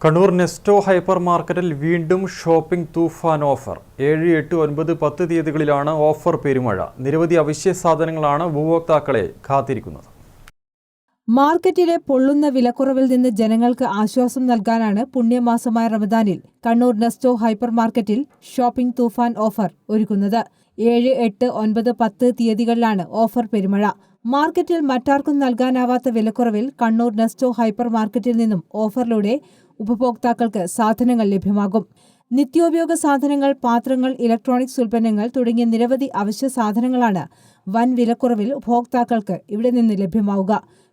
Kannur Nesto hyper മാർക്കറ്റിൽ വീണ്ടും shopping തൂഫാൻ offer. 7, 8, 9, 10 തീയതികളിലാണ് offer പെരുമഴ. നിരവധി അവശ്യ സാധനങ്ങളാണ് ഉപഭോക്താക്കളെ കാത്തിരിക്കുന്നത്. മാർക്കറ്റിലെ പൊള്ളുന്ന വിലക്കുറവിൽ നിന്ന് ജനങ്ങൾക്ക് ആശ്വാസം നൽകാനാണ് പുണ്യമാസമായ റമദാനിൽ കണ്ണൂർ നെസ്റ്റോ ഹൈപ്പർ മാർക്കറ്റിൽ ഷോപ്പിംഗ് തൂഫാൻ ഓഫർ ഒരുക്കുന്നത്. 7, 8, 9, 10 തീയതികളിലാണ് ഓഫർ പെരുമഴ. മാർക്കറ്റിൽ മറ്റാർക്കും നൽകാനാവാത്ത വിലക്കുറവിൽ കണ്ണൂർ നെസ്റ്റോ ഹൈപ്പർ മാർക്കറ്റിൽ നിന്നും ഓഫറിലൂടെ ഉപഭോക്താക്കൾക്ക് സാധനങ്ങൾ ലഭ്യമാകും. നിത്യോപയോഗ സാധനങ്ങൾ, പാത്രങ്ങൾ, ഇലക്ട്രോണിക്സ് ഉൽപ്പന്നങ്ങൾ തുടങ്ങിയ നിരവധി അവശ്യ സാധനങ്ങളാണ് വൻ വിലക്കുറവിൽ ഉപഭോക്താക്കൾക്ക് ഇവിടെ നിന്ന് ലഭ്യമാവുക.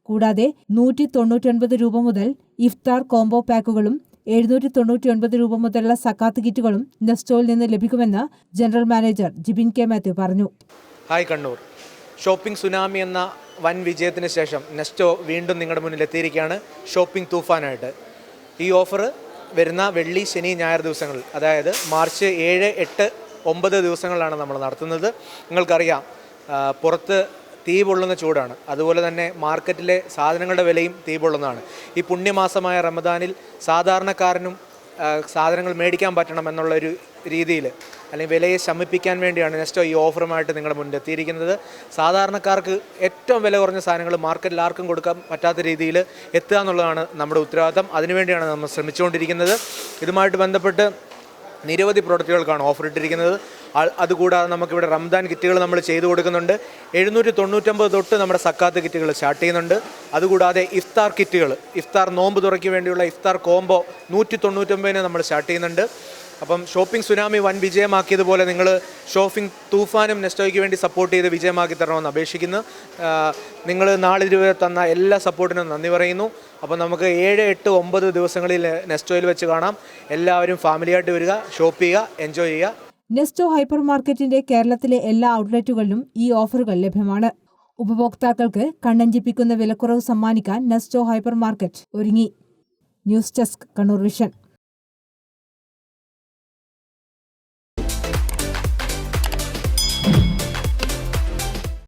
കൂടാതെ 199 രൂപ മുതൽ ഇഫ്താർ കോംബോ പാക്കുകളും 799 രൂപ മുതലുള്ള സക്കാത്ത് കിറ്റുകളും നെസ്റ്റോയിൽ നിന്ന് ലഭിക്കുമെന്ന് general manager Jibin K Mathew പറഞ്ഞു. ഹായ് കണ്ണൂർ, ഷോപ്പിംഗ് സുനാമി എന്ന വൻ വിജയത്തിന് ശേഷം നെസ്റ്റോ വീണ്ടും നിങ്ങളുടെ മുന്നിൽ എത്തിയിരിക്കുകയാണ് ഷോപ്പിംഗ് തൂഫാനായിട്ട്. ഈ ഓഫർ വരുന്ന വെള്ളി, ശനി, ഞായർ ദിവസങ്ങളിൽ, അതായത് മാർച്ച് 7, 8, 9 ദിവസങ്ങളിലാണ് നമ്മൾ നടത്തുന്നത്. നിങ്ങൾക്കറിയാം, പുറത്ത് തീ പൊള്ളുന്ന ചൂടാണ്. അതുപോലെ തന്നെ മാർക്കറ്റിലെ സാധനങ്ങളുടെ വിലയും തീ പൊള്ളുന്നതാണ്. ഈ പുണ്യമാസമായ റമദാനിൽ സാധാരണക്കാരനും സാധനങ്ങൾ മേടിക്കാൻ പറ്റണം എന്നുള്ളൊരു രീതിയിൽ, അല്ലെങ്കിൽ വിലയെ ശമിപ്പിക്കാൻ വേണ്ടിയാണ് നെസ്റ്റോ ഈ ഓഫറുമായിട്ട് നിങ്ങളുടെ മുന്നിൽ എത്തിയിരിക്കുന്നത്. സാധാരണക്കാർക്ക് ഏറ്റവും വില കുറഞ്ഞ സാധനങ്ങൾ മാർക്കറ്റിൽ ആർക്കും കൊടുക്കാൻ പറ്റാത്ത രീതിയിൽ എത്തുക എന്നുള്ളതാണ് നമ്മുടെ ഉത്തരവാദിത്തം. അതിനുവേണ്ടിയാണ് നമ്മൾ ശ്രമിച്ചുകൊണ്ടിരിക്കുന്നത്. ഇതുമായിട്ട് ബന്ധപ്പെട്ട് നിരവധി പ്രൊഡക്റ്റുകൾക്കാണ് ഓഫർ ഇട്ടിരിക്കുന്നത്. അതുകൂടാതെ നമുക്കിവിടെ റംദാൻ കിറ്റുകൾ നമ്മൾ ചെയ്തു കൊടുക്കുന്നുണ്ട്. 799 തൊട്ട് നമ്മുടെ സക്കാത്ത് കിറ്റുകൾ സ്റ്റാർട്ട് ചെയ്യുന്നുണ്ട്. അതുകൂടാതെ ഇഫ്താർ കിറ്റുകൾ, ഇഫ്താർ നോമ്പ് തുറയ്ക്ക് വേണ്ടിയുള്ള ഇഫ്താർ കോംബോ 199 നമ്മൾ സ്റ്റാർട്ട് ചെയ്യുന്നുണ്ട്. അപ്പം ഷോപ്പിംഗ് സുനാമി വൻ വിജയമാക്കിയതുപോലെ നിങ്ങൾ ഷോപ്പിംഗ് തൂഫാനും നെസ്റ്റോയ്ക്ക് വേണ്ടി സപ്പോർട്ട് ചെയ്ത് വിജയമാക്കി തരണമെന്ന് അപേക്ഷിക്കുന്നു. നിങ്ങൾ നാളിതുവരെ തന്ന എല്ലാ സപ്പോർട്ടിനും നന്ദി പറയുന്നു. അപ്പോൾ നമുക്ക് 7, 8, 9 ദിവസങ്ങളിൽ നെസ്റ്റോയിൽ വെച്ച് കാണാം. എല്ലാവരും ഫാമിലിയായിട്ട് വരിക, ഷോപ്പ് ചെയ്യുക, എൻജോയ് ചെയ്യുക. നെസ്റ്റോ ഹൈപ്പർ മാർക്കറ്റിന്റെ കേരളത്തിലെ എല്ലാ ഔട്ട്ലെറ്റുകളിലും ഈ ഓഫറുകൾ ലഭ്യമാണ്. ഉപഭോക്താക്കൾക്ക് കണ്ണഞ്ചിപ്പിക്കുന്ന വിലക്കുറവ് സമ്മാനിക്കാൻ നെസ്റ്റോ ഹൈപ്പർ മാർക്കറ്റ് ഒരുങ്ങി. News desk, Kannur vision.